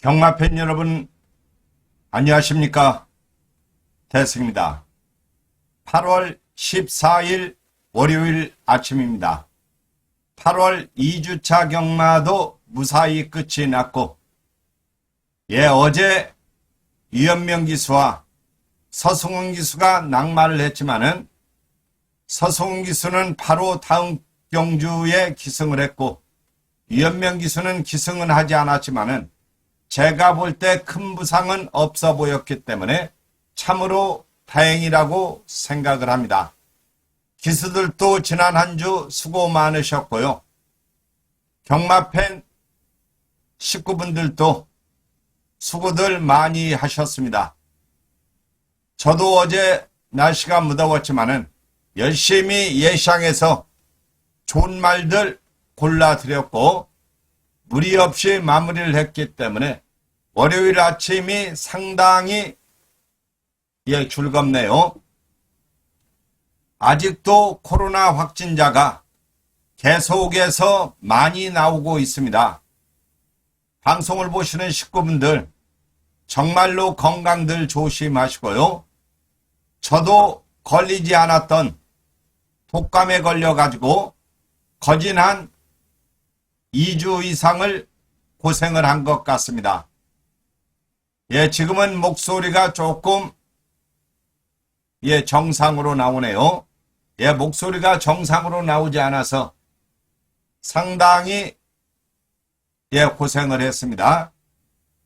경마팬 여러분, 안녕하십니까? 대승입니다. 8월 14일 월요일 아침입니다. 8월 2주차 경마도 무사히 끝이 났고, 어제 유현명 기수와 서승훈 기수가 낙마를 했지만은, 서승훈 기수는 바로 다음 경주에 기승을 했고, 유현명 기수는 기승은 하지 않았지만은, 제가 볼 때 큰 부상은 없어 보였기 때문에 참으로 다행이라고 생각을 합니다. 기수들도 지난 한 주 수고 많으셨고요. 경마팬 식구분들도 수고들 많이 하셨습니다. 저도 어제 날씨가 무더웠지만은 열심히 예상해서 좋은 말들 골라드렸고 무리 없이 마무리를 했기 때문에 월요일 아침이 상당히 즐겁네요. 아직도 코로나 확진자가 계속해서 많이 나오고 있습니다. 방송을 보시는 식구분들 정말로 건강들 조심하시고요. 저도 걸리지 않았던 독감에 걸려가지고 거진 한 2주 이상을 고생을 한 것 같습니다. 지금은 목소리가 조금 정상으로 나오네요. 목소리가 정상으로 나오지 않아서 상당히 고생을 했습니다.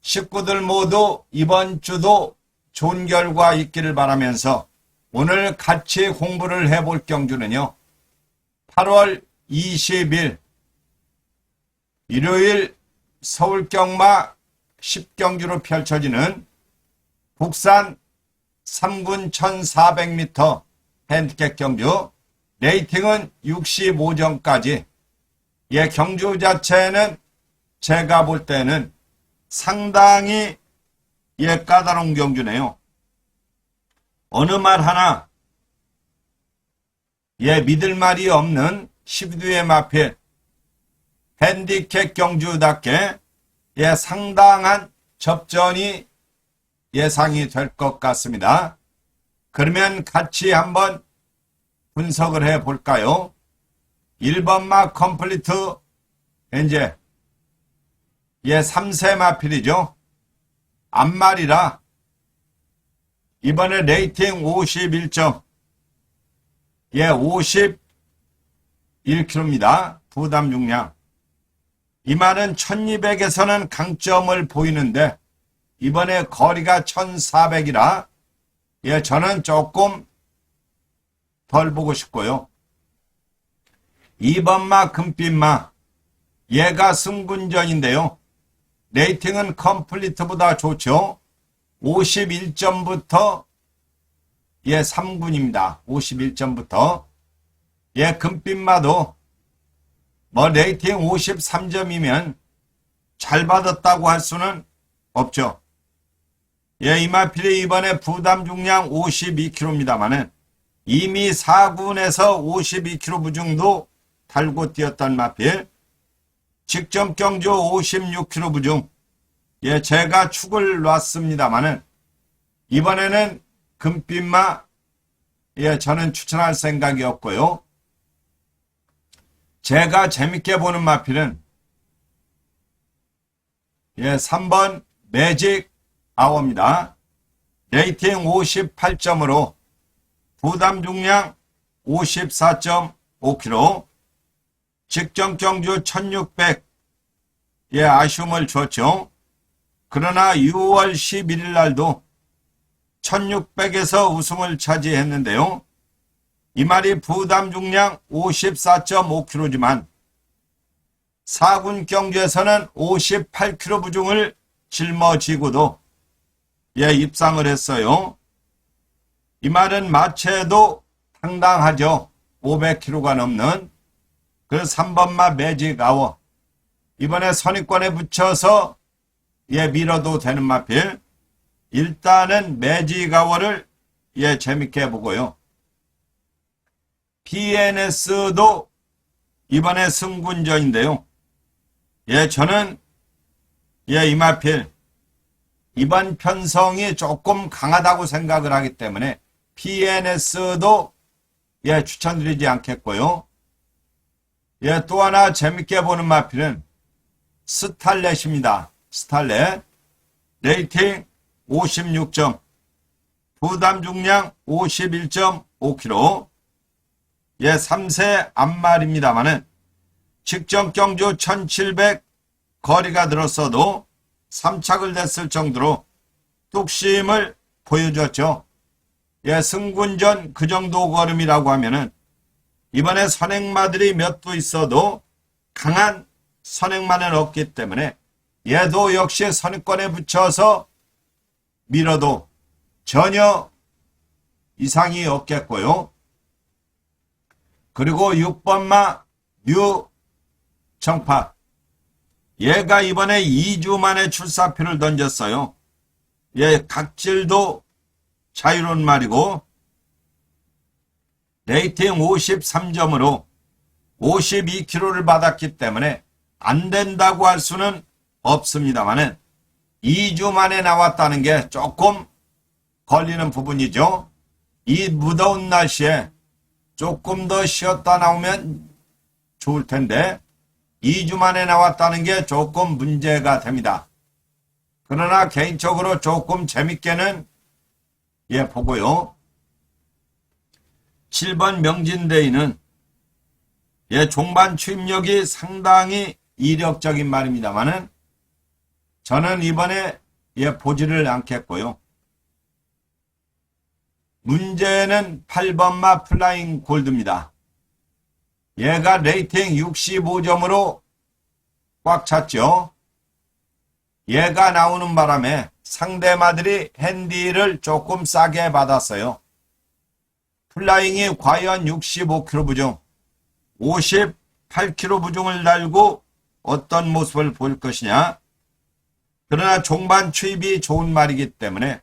식구들 모두 이번 주도 좋은 결과 있기를 바라면서 오늘 같이 공부를 해볼 경주는요. 8월 20일 일요일 서울경마 10경주로 펼쳐지는 국산 3군 1400m 핸디캡 경주, 레이팅은 65점까지. 경주 자체는 제가 볼 때는 상당히 까다로운 경주네요. 어느 말 하나 믿을 말이 없는 12두의 마필 핸디캡 경주답게 상당한 접전이 예상이 될 것 같습니다. 그러면 같이 한번 분석을 해 볼까요? 1번 마 컴플리트 현재 3세 마필이죠. 앞말이라 이번에 레이팅 51점 51kg입니다. 부담 중량. 이 말은 1200에서는 강점을 보이는데 이번에 거리가 1400이라 저는 조금 덜 보고 싶고요. 2번마 금빛마 얘가 승군전인데요. 레이팅은 컴플리트보다 좋죠. 51점부터 3군입니다. 51점부터 금빛마도 레이팅 53점이면 잘 받았다고 할 수는 없죠. 이 마필이 이번에 부담 중량 52kg입니다만은 이미 4군에서 52kg 부중도 달고 뛰었던 마필. 직전 경주 56kg 부중. 제가 축을 놨습니다만은 이번에는 금빛마 저는 추천할 생각이 없고요. 제가 재밌게 보는 마필은 3번 매직 아워입니다. 레이팅 58점으로 부담 중량 54.5kg 직전 경주 1600 아쉬움을 줬죠. 그러나 6월 11일 날도 1600에서 우승을 차지했는데요. 이 말이 부담 중량 54.5kg지만 4군 경주에서는 58kg 부중을 짊어지고도 입상을 했어요. 이 말은 마체도 당당하죠. 500kg가 넘는 그 3번마 매직 아워. 이번에 선입권에 붙여서 밀어도 되는 마필. 일단은 매직 아워를 재밌게 보고요. PNS도 이번에 승군전인데요. 저는 이마필 이번 편성이 조금 강하다고 생각을 하기 때문에 PNS도 추천드리지 않겠고요. 또 하나 재밌게 보는 마필은 스탈렛입니다. 스탈렛 레이팅 56점, 부담 중량 51.5kg, 3세 암말입니다만은 직전 경주 1700 거리가 들었어도 3착을 냈을 정도로 뚝심을 보여줬죠. 승군전 그 정도 걸음이라고 하면은 이번에 선행마들이 몇 두 있어도 강한 선행마는 없기 때문에 얘도 역시 선행권에 붙여서 밀어도 전혀 이상이 없겠고요. 그리고 6번마 뉴청파, 얘가 이번에 2주 만에 출사표를 던졌어요. 각질도 자유로운 말이고 레이팅 53점으로 52kg를 받았기 때문에 안 된다고 할 수는 없습니다만은 2주 만에 나왔다는 게 조금 걸리는 부분이죠. 이 무더운 날씨에 조금 더 쉬었다 나오면 좋을 텐데 2주 만에 나왔다는 게 조금 문제가 됩니다. 그러나 개인적으로 조금 재밌게는 보고요. 7번 명진대인은 종반 추임력이 상당히 이력적인 말입니다만은 저는 이번에 보지를 않겠고요. 문제는 8번마 플라잉 골드입니다. 얘가 레이팅 65점으로 꽉 찼죠. 얘가 나오는 바람에 상대마들이 핸디를 조금 싸게 받았어요. 플라잉이 과연 65kg 부중, 58kg 부중을 달고 어떤 모습을 보일 것이냐. 그러나 종반 추입이 좋은 말이기 때문에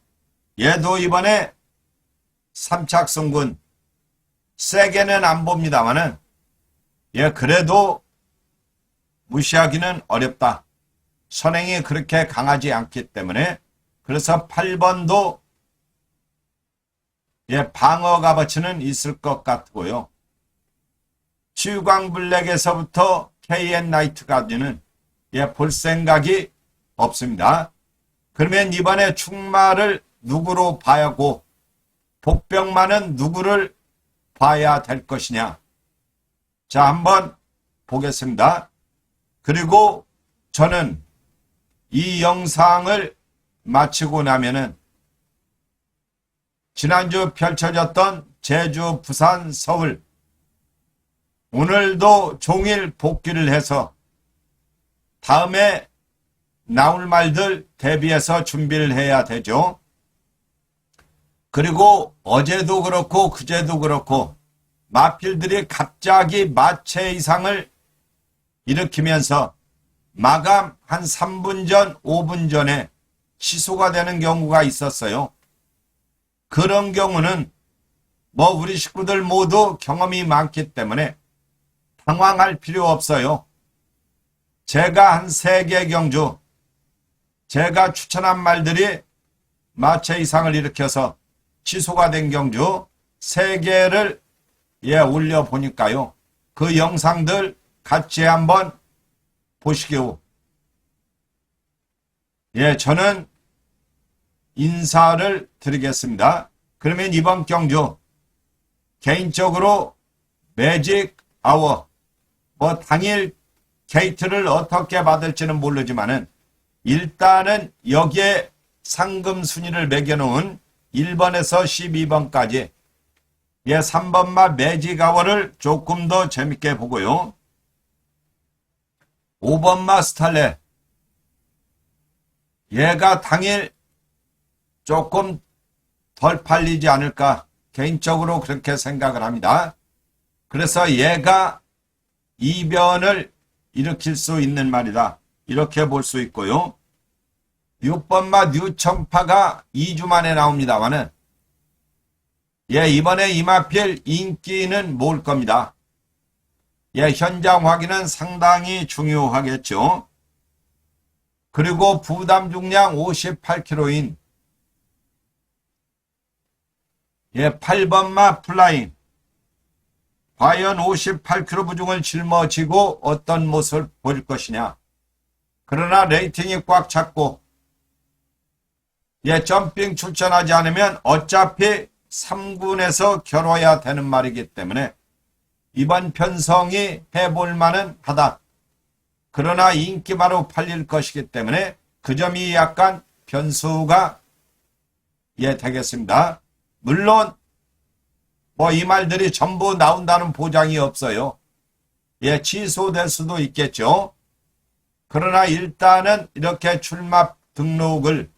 얘도 이번에 3착 승군 세게는 안 봅니다만은 그래도 무시하기는 어렵다. 선행이 그렇게 강하지 않기 때문에 그래서 8번도 방어 값어치는 있을 것 같고요. 치유광블랙에서부터 KN 나이트까지는 볼 생각이 없습니다. 그러면 이번에 충마를 누구로 봐야 하고 복병만은 누구를 봐야 될 것이냐. 자, 한번 보겠습니다. 그리고 저는 이 영상을 마치고 나면은 지난주 펼쳐졌던 제주, 부산, 서울 오늘도 종일 복귀를 해서 다음에 나올 말들 대비해서 준비를 해야 되죠. 그리고 어제도 그렇고 그제도 그렇고 마필들이 갑자기 마체 이상을 일으키면서 마감 한 3분 전, 5분 전에 취소가 되는 경우가 있었어요. 그런 경우는 우리 식구들 모두 경험이 많기 때문에 당황할 필요 없어요. 제가 한 3개 경주, 제가 추천한 말들이 마체 이상을 일으켜서 취소가 된 경주 3개를 올려보니까요. 그 영상들 같이 한번 보시기로. 저는 인사를 드리겠습니다. 그러면 이번 경주 개인적으로 매직 아워 당일 게이트를 어떻게 받을지는 모르지만은 일단은 여기에 상금 순위를 매겨놓은 1번에서 12번까지 3번마 매직 아워를 조금 더 재밌게 보고요. 5번마 스탈렛, 얘가 당일 조금 덜 팔리지 않을까 개인적으로 그렇게 생각을 합니다. 그래서 얘가 이변을 일으킬 수 있는 말이다. 이렇게 볼 수 있고요. 6번마 뉴청파가 2주 만에 나옵니다만은 이번에 이마필 인기는 모을 겁니다. 현장 확인은 상당히 중요하겠죠. 그리고 부담 중량 58kg인 8번마 플라잉. 과연 58kg 부중을 짊어지고 어떤 모습을 보일 것이냐. 그러나 레이팅이 꽉 찼고 점핑 출전하지 않으면 어차피 3군에서 겨뤄야 되는 말이기 때문에 이번 편성이 해볼 만은 하다. 그러나 인기바로 팔릴 것이기 때문에 그 점이 약간 변수가 되겠습니다. 물론 이 말들이 전부 나온다는 보장이 없어요. 취소될 수도 있겠죠. 그러나 일단은 이렇게 출마 등록을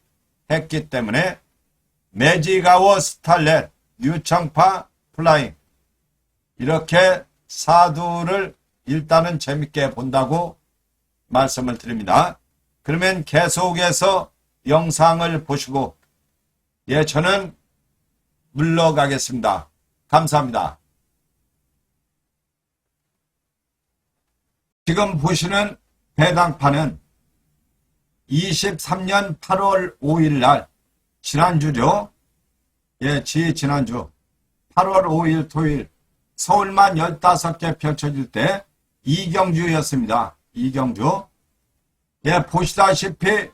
했기 때문에 매지가워 스탈렛, 유청파 플라잉 이렇게 사두를 일단은 재밌게 본다고 말씀을 드립니다. 그러면 계속해서 영상을 보시고 저는 물러가겠습니다. 감사합니다. 지금 보시는 배당판은 23년 8월 5일 날 지난주죠. 지난주 8월 5일 토요일 서울만 15개 펼쳐질 때 이경주였습니다. 이경주. 보시다시피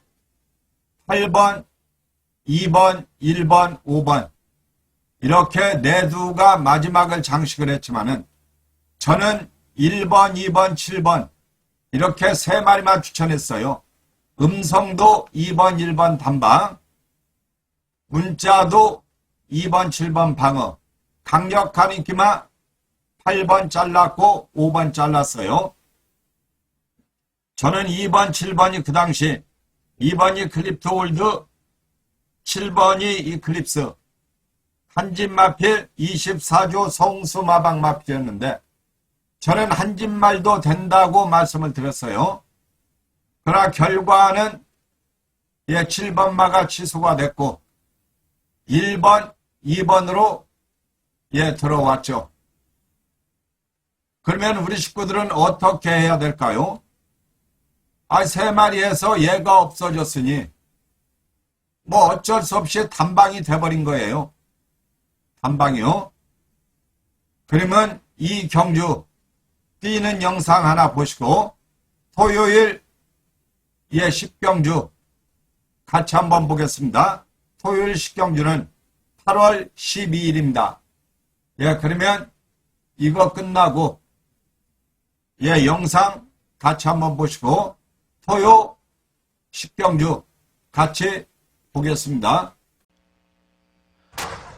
8번, 2번, 1번, 5번 이렇게 내두가 마지막을 장식을 했지만은 저는 1번, 2번, 7번 이렇게 세 마리만 추천했어요. 음성도 2번, 1번 단방, 문자도 2번, 7번 방어, 강력한 인기마 8번 잘랐고 5번 잘랐어요. 저는 2번, 7번이 그 당시 2번이 클립트 홀드, 7번이 이클립스, 한진마필 24조 성수마방 마필이었는데 저는 한진말도 된다고 말씀을 드렸어요. 그러나 결과는 7번마가 취소가 됐고 1번, 2번으로 들어왔죠. 그러면 우리 식구들은 어떻게 해야 될까요? 세 마리에서 얘가 없어졌으니 어쩔 수 없이 단방이 돼버린 거예요. 단방이요. 그러면 이 경주 뛰는 영상 하나 보시고 토요일 10경주 같이 한번 보겠습니다. 토요일 10경주는 8월 12일입니다. 그러면 이거 끝나고 영상 같이 한번 보시고 토요 10경주 같이 보겠습니다.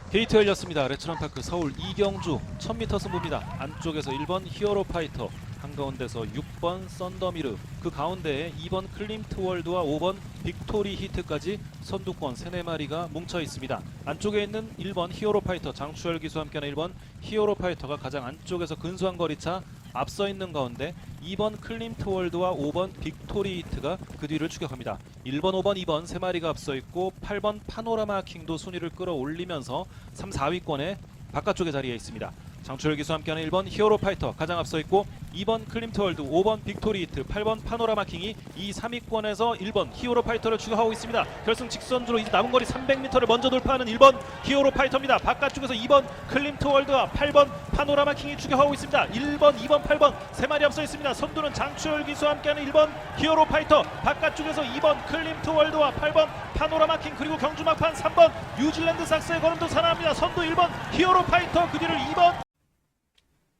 게이트 열렸습니다. 레츠런파크 서울 이경주 1000m 승부입니다. 안쪽에서 1번 히어로 파이터, 한가운데서 6번 썬더미르, 그 가운데에 2번 클림트월드와 5번 빅토리 히트까지 선두권 3-4마리가 뭉쳐 있습니다. 안쪽에 있는 1번 히어로 파이터, 장추열 기수와 함께하는 1번 히어로 파이터가 가장 안쪽에서 근소한 거리차 앞서 있는 가운데 2번 클림트월드와 5번 빅토리 히트가 그 뒤를 추격합니다. 1번, 5번, 2번 3마리가 앞서 있고 8번 파노라마 킹도 순위를 끌어올리면서 3, 4위권에 바깥쪽에 자리에 있습니다. 장추열 기수와 함께하는 1번 히어로 파이터 가장 앞서 있고 2번 클림트월드, 5번 빅토리 히트, 8번 파노라마 킹이 2, 3위권에서 1번 히어로 파이터를 추격하고 있습니다. 결승 직선주로 이제 남은 거리 300m를 먼저 돌파하는 1번 히어로 파이터입니다. 바깥쪽에서 2번 클림트월드와 8번 파노라마 킹이 추격하고 있습니다. 1번, 2번, 8번 3마리 앞서 있습니다. 선두는 장추열 기수와 함께하는 1번 히어로 파이터, 바깥쪽에서 2번 클림트월드와 8번 파노라마 킹, 그리고 경주 막판 3번 뉴질랜드 삭스의 걸음도 살아납니다. 선두 1번 히어로 파이터, 그 뒤를 2번.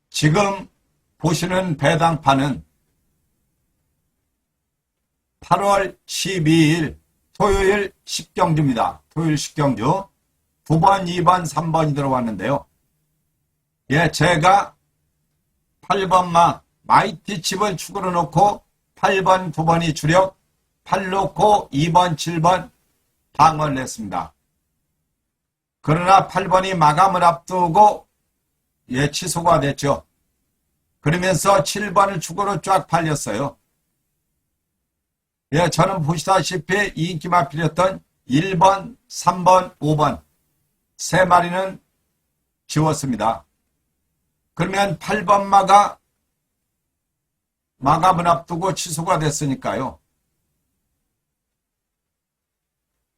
지금 보시는 배당판은 8월 12일 토요일 10경주입니다. 토요일 10경주 2번, 2번, 3번이 들어왔는데요. 제가 8번마 마이티 칩을 축으로 놓고 8번, 9번이 주력, 8 놓고 2번, 7번 방어를 했습니다. 그러나 8번이 마감을 앞두고 취소가 됐죠. 그러면서 7번을 축으로 쫙 팔렸어요. 저는 보시다시피 인기만 필렸던 1번, 3번, 5번 3마리는 지웠습니다. 그러면 8번마가 마감을 앞두고 취소가 됐으니까요.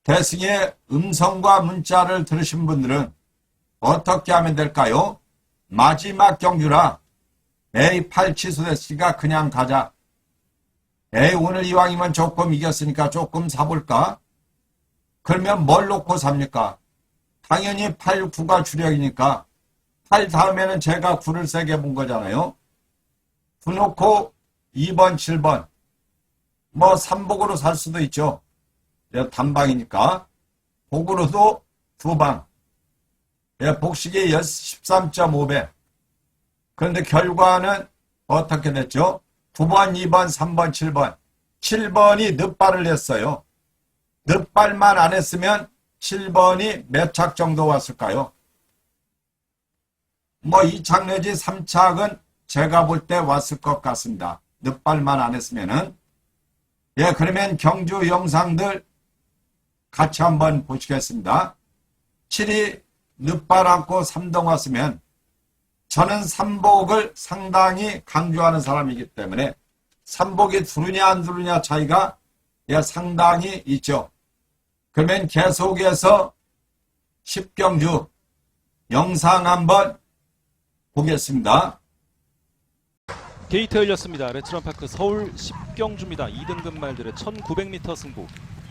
대승의 음성과 문자를 들으신 분들은 어떻게 하면 될까요? 마지막 경주라 A8 취소됐으니까 그냥 가자. 오늘 이왕이면 조금 이겼으니까 조금 사볼까? 그러면 뭘 놓고 삽니까? 당연히 8, 9가 주력이니까 8 다음에는 제가 9를 세게 본 거잖아요. 9 놓고 2번, 7번 뭐 3복으로 살 수도 있죠. 단방이니까 복으로도 2방. 복식이 13.5배. 그런데 결과는 어떻게 됐죠? 9번, 2번, 3번, 7번. 7번이 늦발을 냈어요. 늦발만 안 했으면 7번이 몇 착 정도 왔을까요? 뭐 2착 내지 3착은 제가 볼 때 왔을 것 같습니다. 늦발만 안 했으면은. 그러면 경주 영상들 같이 한번 보시겠습니다. 7이 늦발 않고 3동 왔으면 저는 3복을 상당히 강조하는 사람이기 때문에 3복이 두르냐 안 두르냐 차이가 상당히 있죠. 그러면 계속해서 10경주 영상 한번 보겠습니다. 게이트 열렸습니다. 레츠런파크 서울 10경주입니다. 2등급 말들의 1900m 승부.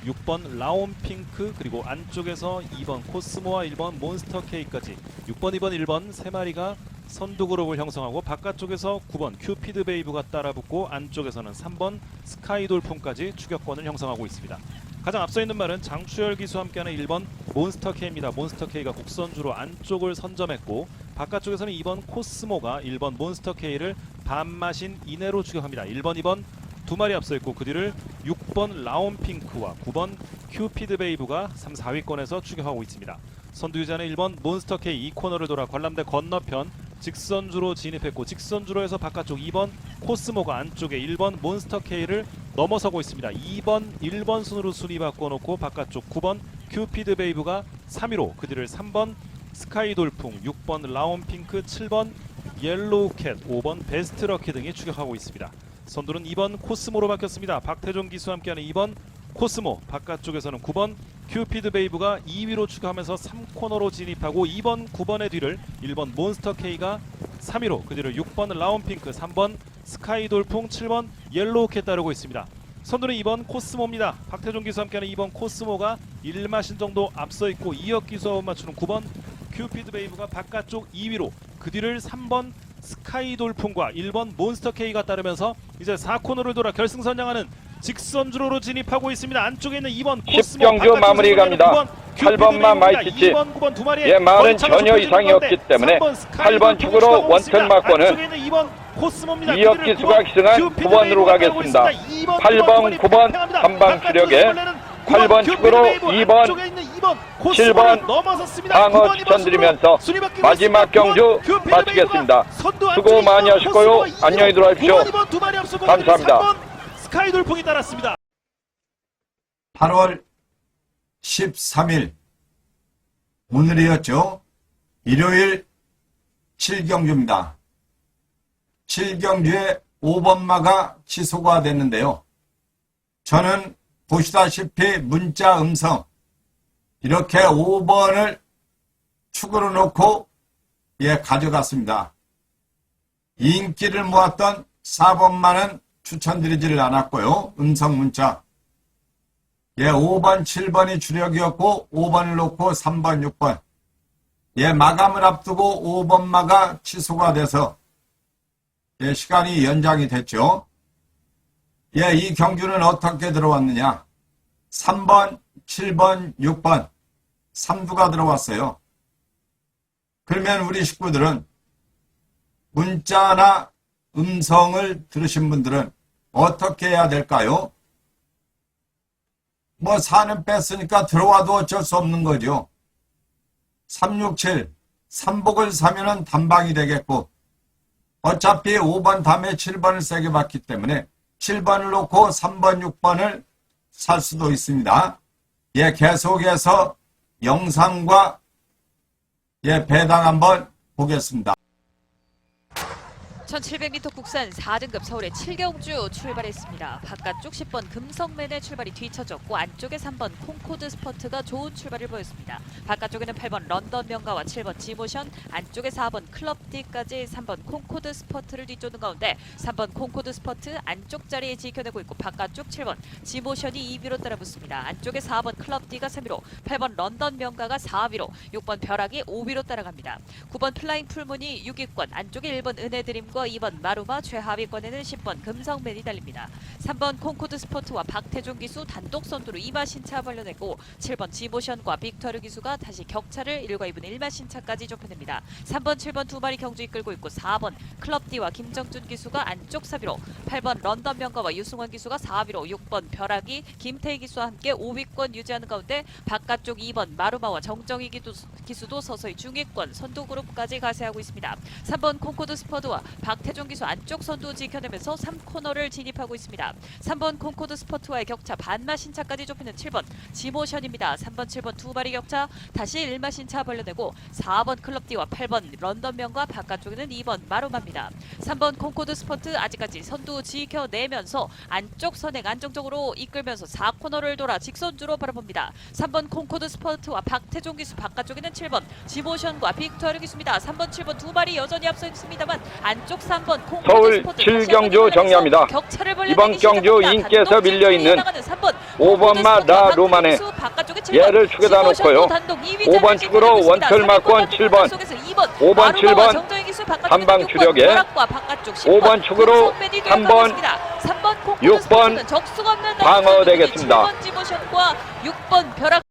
6번 라온핑크 그리고 안쪽에서 2번 코스모와 1번 몬스터K까지 6번, 2번, 1번 3마리가 선두 그룹을 형성하고 바깥쪽에서 9번 큐피드 베이브가 따라붙고 안쪽에서는 3번 스카이 돌풍까지 추격권을 형성하고 있습니다. 가장 앞서 있는 말은 장추열 기수와 함께하는 1번 몬스터K입니다. 몬스터K가 곡선주로 안쪽을 선점했고 바깥쪽에서는 2번 코스모가 1번 몬스터K를 반마신 이내로 추격합니다. 1번, 2번 두 마리 앞서 있고 그 뒤를 6번 라온핑크와 9번 큐피드 베이브가 3, 4위권에서 추격하고 있습니다. 선두유자는 1번 몬스터K 2코너를 돌아 관람대 건너편 직선주로 진입했고 직선주로 해서 바깥쪽 2번 코스모가 안쪽에 1번 몬스터K를 넘어서고 있습니다. 2번, 1번 순으로 순위 바꿔놓고 바깥쪽 9번 큐피드 베이브가 3위로 그 뒤를 3번 스카이 돌풍, 6번 라온핑크, 7번 옐로우캣, 5번 베스트럭키 등이 추격하고 있습니다. 선두는 2번 코스모로 바뀌었습니다. 박태종 기수와 함께하는 2번 코스모, 바깥쪽에서는 9번 큐피드 베이브가 2위로 추격하면서 3코너로 진입하고 2번, 9번의 뒤를 1번 몬스터K가 3위로 그 뒤를 6번 라온핑크, 3번 스카이 돌풍, 7번 옐로우캣 따르고 있습니다. 선두는 2번 코스모입니다. 박태종 기수와 함께하는 2번 코스모가 1마신 정도 앞서 있고 2역 기수와 맞추는 9번 큐피드 베이브가 바깥쪽 2위로 그 뒤를 3번 스카이 돌풍과 1번 몬스터K가 따르면서 이제 4코너를 돌아 결승선 향하는 직선주로로 진입하고 있습니다. 안쪽에 있는 2번 코스모, 10경주 마무리 갑니다. 8번만 마이티치. 2번, 9번 두 마리의 말은 전혀 이상이 없기 때문에 8번 축으로 원턴 맞고는 2역 기수가 기승한 9번으로 가겠습니다. 8번, 9번 한방 수력에 8번 축으로 2번, 7번 방어 추천드리면서 마지막 경주 마치겠습니다. 수고 많이 하시고요. 안녕히 들어가십시오. 감사합니다. 스카이 돌풍이 따랐습니다. 8월 13일 오늘이었죠. 일요일 7경주입니다. 7경주에 5번마가 취소가 됐는데요. 저는 보시다시피 문자 음성 이렇게 5번을 축으로 놓고 가져갔습니다. 인기를 모았던 4번만은 추천드리지를 않았고요. 음성 문자 5번, 7번이 주력이었고 5번을 놓고 3번, 6번 마감을 앞두고 5번마가 취소가 돼서 시간이 연장이 됐죠. 이 경주는 어떻게 들어왔느냐. 3번, 7번, 6번 3두가 들어왔어요. 그러면 우리 식구들은 문자나 음성을 들으신 분들은 어떻게 해야 될까요? 뭐 4는 뺐으니까 들어와도 어쩔 수 없는 거죠. 367 3복을 사면은 단방이 되겠고 어차피 5번 다음에 7번을 세게 받기 때문에 7번을 놓고 3번, 6번을 살 수도 있습니다. 계속해서 영상과 배당 한번 보겠습니다. 1700m 국산 4등급 서울의 7경주 출발했습니다. 바깥쪽 10번 금성맨의 출발이 뒤쳐졌고 안쪽에 3번 콩코드 스퍼트가 좋은 출발을 보였습니다. 바깥쪽에는 8번 런던 명가와 7번 지모션, 안쪽에 4번 클럽디까지 3번 콩코드 스퍼트를 뒤쫓는 가운데 3번 콩코드 스퍼트 안쪽 자리에 지켜내고 있고 바깥쪽 7번 지모션이 2위로 따라붙습니다. 안쪽에 4번 클럽디가 3위로, 8번 런던 명가가 4위로, 6번 벼락이 5위로 따라갑니다. 9번 플라잉 풀문이 6위권, 안쪽에 1번 은혜드림과 2번 마루마, 최하위권에는 10번 금성맨이 달립니다. 3번 콩코드 스포츠와 박태종 기수 단독 선두로 2마 신차 벌려내고 7번 지모션과 빅터르 기수가 다시 격차를 1과 2분 1마 신차까지 좁혀냅니다. 3번, 7번 두 마리 경주 이끌고 있고 4번 클럽디와 김정준 기수가 안쪽 4위로, 8번 런던 명가와 유승환 기수가 4위로, 6번 벼락이 김태희 기수와 함께 5위권 유지하는 가운데 바깥쪽 2번 마루마와 정정희 기수도 서서히 중위권 선두 그룹까지 가세하고 있습니다. 3번 콩코드 스퍼트와 박태종 기수 안쪽 선두 지켜내면서 3코너를 진입하고 있습니다. 3번 콩코드 스퍼트와의 격차 반마 신차까지 좁히는 7번 지모션입니다. 3번, 7번 두 마리 격차 다시 1마 신차 벌려내고 4번 클럽디와 8번 런던명과 바깥쪽에는 2번 마루마입니다. 3번 콩코드 스퍼트 아직까지 선두 지켜내면서 안쪽 선행 안정적으로 이끌면서 4코너를 돌아 직선주로 바라봅니다. 3번 콩코드 스퍼트와 박태종 기수, 바깥쪽에는 7번 지모션과 빅투아르 기수입니다. 3번, 7번 두 마리 여전히 앞서 있습니다만 안쪽 3번 콩코드 서울 스포트 7경주 정리합니다. 이번 경주 인기에서 밀려있는 5번마 나 로만의 얘를 축에다 놓고요. 5번 축으로 원철 막권 7번, 5번, 7번 한방 주력에 5번 축으로 3번, 6번 방어되겠습니다. 6번 지모션과 6번 벼락